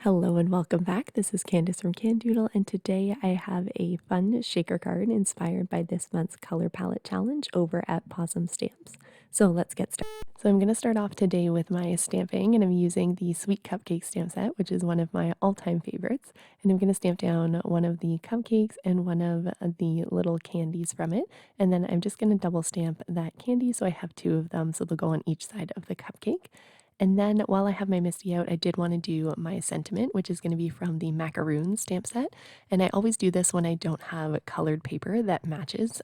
Hello and welcome back. This is Candace from Candoodle, and today I have a fun shaker card inspired by this month's color palette challenge over at Pawsome Stamps. So let's get started. So I'm going to start off today with my stamping, and I'm using the Sweet Cupcake stamp set, which is one of my all-time favorites. And I'm going to stamp down one of the cupcakes and one of the little candies from it. And then I'm just going to double stamp that candy, so I have two of them, so they'll go on each side of the cupcake. And then while I have my Misty out, I did want to do my sentiment, which is going to be from the Macarons stamp set. And I always do this when I don't have colored paper that matches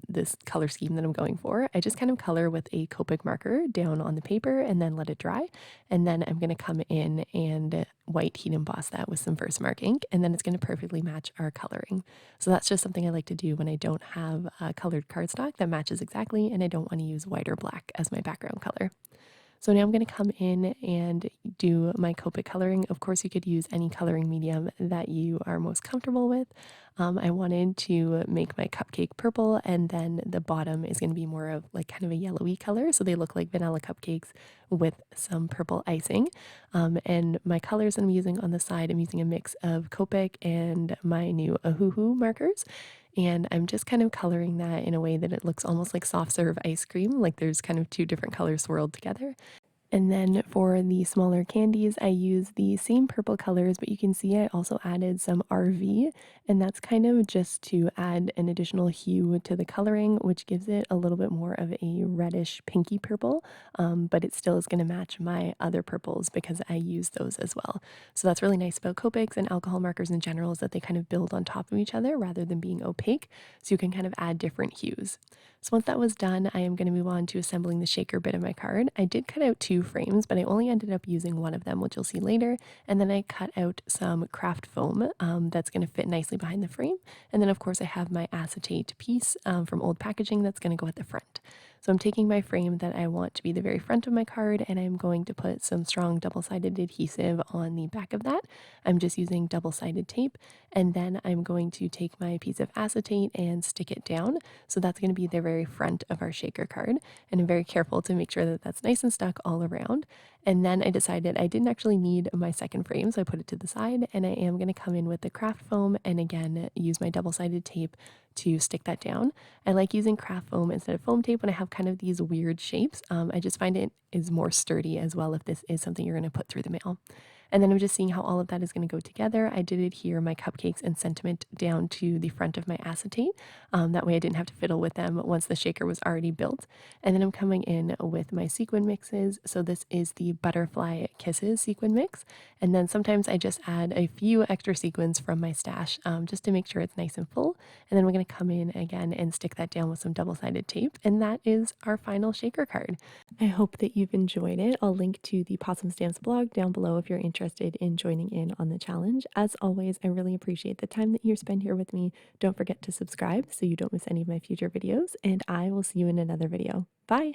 this color scheme that I'm going for. I just kind of color with a Copic marker down on the paper and then let it dry. And then I'm going to come in and white heat emboss that with some Versamark ink, and then it's going to perfectly match our coloring. So that's just something I like to do when I don't have colored cardstock that matches exactly, and I don't want to use white or black as my background color. So now I'm going to come in and do my Copic coloring. Of course, you could use any coloring medium that you are most comfortable with. I wanted to make my cupcake purple, and then the bottom is going to be more of like kind of a yellowy color. So they look like vanilla cupcakes with some purple icing. And my colors I'm using on the side, I'm using a mix of Copic and my new Ahuhu markers. And I'm just kind of coloring that in a way that it looks almost like soft serve ice cream, like there's kind of two different colors swirled together. And then for the smaller candies, I use the same purple colors, but you can see I also added some RV, and that's kind of just to add an additional hue to the coloring, which gives it a little bit more of a reddish pinky purple, but it still is going to match my other purples because I use those as well. So that's really nice about Copics and alcohol markers in general, is that they kind of build on top of each other rather than being opaque, so you can kind of add different hues. So once that was done, I am going to move on to assembling the shaker bit of my card. I did cut out two frames, but I only ended up using one of them, which you'll see later. And then I cut out some craft foam that's going to fit nicely behind the frame. And then of course I have my acetate piece from old packaging that's going to go at the front. So I'm taking my frame that I want to be the very front of my card, and I'm going to put some strong double-sided adhesive on the back of that. I'm just using double-sided tape, and then I'm going to take my piece of acetate and stick it down. So that's going to be the very front of our shaker card, and I'm very careful to make sure that that's nice and stuck all around. And then I decided I didn't actually need my second frame, so I put it to the side, and I am going to come in with the craft foam and again use my double-sided tape to stick that down. I like using craft foam instead of foam tape when I have kind of these weird shapes. I just find it is more sturdy as well if this is something you're going to put through the mail. And then I'm just seeing how all of that is going to go together. I did adhere my cupcakes and sentiment down to the front of my acetate. That way I didn't have to fiddle with them once the shaker was already built. And then I'm coming in with my sequin mixes. So this is the Butterfly Kisses sequin mix. And then sometimes I just add a few extra sequins from my stash just to make sure it's nice and full. And then we're going to come in again and stick that down with some double-sided tape. And that is our final shaker card. I hope that you've enjoyed it. I'll link to the Pawsome Stamps blog down below if you're interested in joining in on the challenge. As always, I really appreciate the time that you spend here with me. Don't forget to subscribe so you don't miss any of my future videos, and I will see you in another video. Bye!